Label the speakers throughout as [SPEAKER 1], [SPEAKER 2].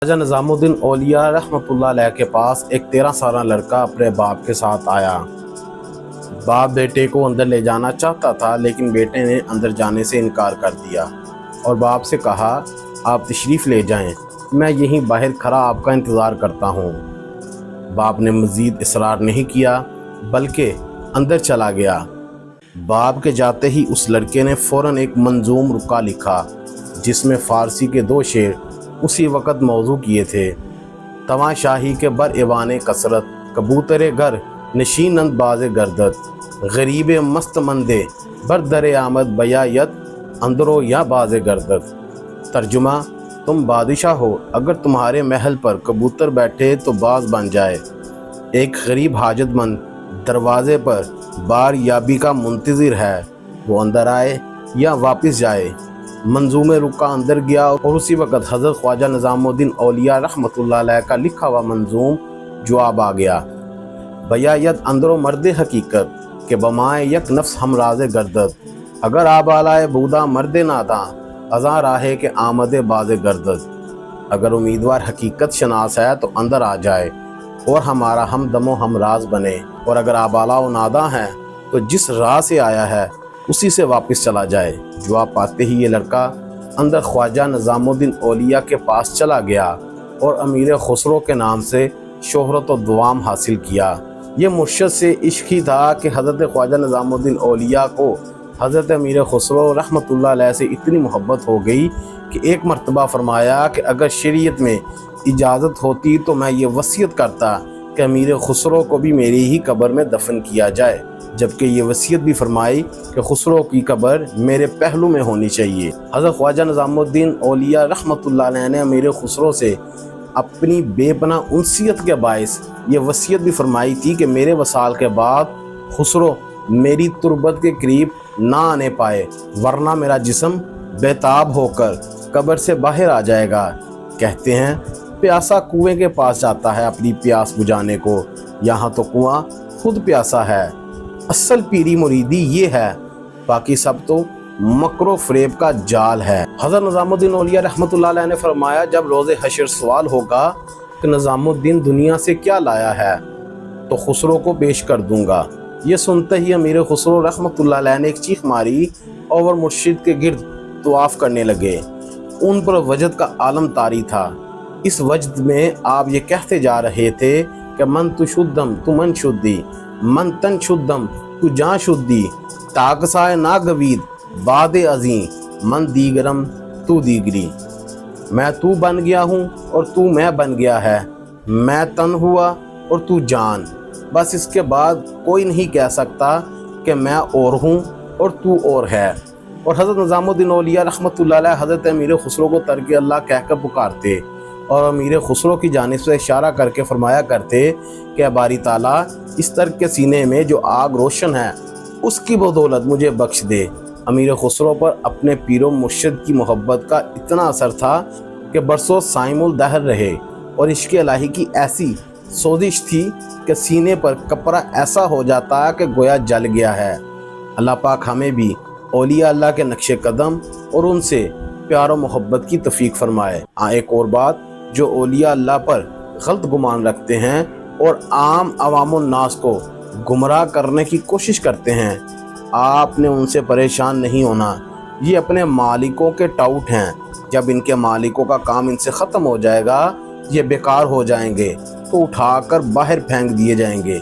[SPEAKER 1] ख्वाजा निज़ामुद्दीन औलिया रहमतुल्लाह अलैह के पास एक 13 साल लड़का अपने बाप के साथ आया। बाप बेटे को अंदर ले जाना चाहता था, लेकिन बेटे ने अंदर जाने से इनकार कर दिया और बाप से कहा, आप तशरीफ़ ले जाएं, मैं यहीं बाहर खड़ा आपका इंतज़ार करता हूँ। बाप ने मज़ीद इसरार नहीं किया, बल्कि अंदर चला गया। बाप के जाते ही उस लड़के ने फ़ौरन एक मंजूम रुका लिखा, जिसमें फ़ारसी के 2 शेर उसी वक़्त मौजू किए थे। तमाशाही के बर इवान कसरत, कबूतर घर नशीनंद बाज गर्दत, गरीब मस्त मंदे बर दर आमद बयायत अंदरो या बाज गर्दत। तर्जुमा, तुम बादशाह हो, अगर तुम्हारे महल पर कबूतर बैठे तो बाज बन जाए। एक गरीब हाजतमंद दरवाज़े पर बार याबी का मुंतज़िर है, वो अंदर आए या वापस जाए। मंजूम रुका अंदर गया और उसी वक़्त हज़रत ख्वाजा निज़ामुद्दीन औलिया रहमतुल्लाह अलैह का लिखा हुआ मंजूम जवाब आ गया। बयायत अंदरो मर्द हकीकत के बमाए यक नफ्स हम राज गर्दत, अगर आप आलाए बूदा मर्द नादा अज़ा राहे के आमद बाज गर्दत। अगर उम्मीदवार हकीकत शनास है तो अंदर आ जाए और हमारा हम दमो हम राज बने, और अगर आप आला व नादा हैं तो जिस राह से आया है उसी से वापस चला जाए। जवाब पाते ही ये लड़का अंदर ख्वाजा निज़ामुद्दीन औलिया के पास चला गया और अमीर खुसरो के नाम से शोहरत व दुआम हासिल किया। ये मुर्शद से इश्क ही था कि हज़रत ख्वाजा निज़ामुद्दीन औलिया को हज़रत अमीर खुसरो रहमतुल्लाह अलैह से इतनी मोहब्बत हो गई कि एक मरतबा फरमाया कि अगर शरीयत में इजाज़त होती तो मैं ये वसीयत करता कि अमीर खुसरो को भी मेरी ही कब्र में दफन किया जाए, जबकि ये वसीयत भी फरमाई कि खुसरो की कब्र मेरे पहलू में होनी चाहिए। हज़रत ख्वाजा निज़ामुद्दीन औलिया रहमतुल्लाह अलैह ने अमीर खुसरो से अपनी बेपनाह उनसियत के बायस ये वसीयत भी फरमाई थी कि मेरे वसाल के बाद खुसरो मेरी तुरबत के करीब ना आने पाए, वरना मेरा जिस्म बेताब होकर कब्र से बाहर आ जाएगा। कहते हैं प्यासा कुएं के पास जाता है अपनी प्यास बुझाने को, यहाँ तो कुआं खुद प्यासा है। असल पीरी मुरीदी ये है, बाकी सब तो मकरो फरेब का जाल है। हज़रत निज़ामुद्दीन औलिया रहमतुल्लाह अलैह ने फरमाया, जब रोज़े हशर सवाल होगा कि निज़ामुद्दीन दुनिया से क्या लाया है तो खुसरो को पेश कर दूंगा। ये सुनते ही अमीर खुसरो रहमतुल्लाह अलैह ने एक चीख मारी और मुर्शिद के गिर्द तवाफ़ करने लगे। उन पर वजद का आलम तारी था। इस वजद में आप ये कहते जा रहे थे कि मन तु शुद्धम तु मन शुद्धि, मन तन शुद्धम तु जान शुद्धि, ताकसाए ना गवीद बादे अजीं, मन दीगरम तू दीगरी। मैं तू बन गया हूँ और तू मैं बन गया है, मैं तन हुआ और तू जान, बस इसके बाद कोई नहीं कह सकता कि मैं और हूँ और तू और है। और हज़रत निज़ामुद्दीन औलिया रहमतुल्लाह अलैह हज़रत अमीर खुसरो को तरके अल्लाह कहकर पुकारते और अमीर खुसरो की जानिब से इशारा करके फरमाया करते कि बारी ताला, इस तरह के सीने में जो आग रोशन है उसकी बदौलत मुझे बख्श दे। अमीर खुसरो पर अपने पीरो मुर्शिद की मोहब्बत का इतना असर था कि बरसों साइमुल दहर रहे और इश्क़ इलाही की ऐसी सोजिश थी कि सीने पर कपड़ा ऐसा हो जाता कि गोया जल गया है। अल्लाह पाक हमें भी औलिया अल्लाह के नक्शे कदम और उनसे प्यार और मोहब्बत की तौफीक फरमाए। एक और बात, जो औलिया अल्लाह पर गलत गुमान रखते हैं और आम अवामुन नास को गुमराह करने की कोशिश करते हैं, आपने उनसे परेशान नहीं होना। ये अपने मालिकों के टाउट हैं, जब इनके मालिकों का काम इनसे ख़त्म हो जाएगा, ये बेकार हो जाएंगे तो उठाकर बाहर फेंक दिए जाएंगे।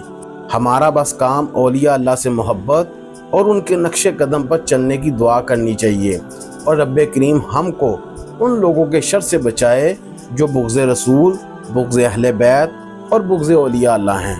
[SPEAKER 1] हमारा बस काम औलिया अल्लाह से मोहब्बत और उनके नक्शे कदम पर चलने की दुआ करनी चाहिए, और रब्बे करीम हमको उन लोगों के शर से बचाए जो बुग़्ज़ रसूल, बुग़्ज़ अहले बैत और बुग़्ज़ औलिया अल्लाह हैं।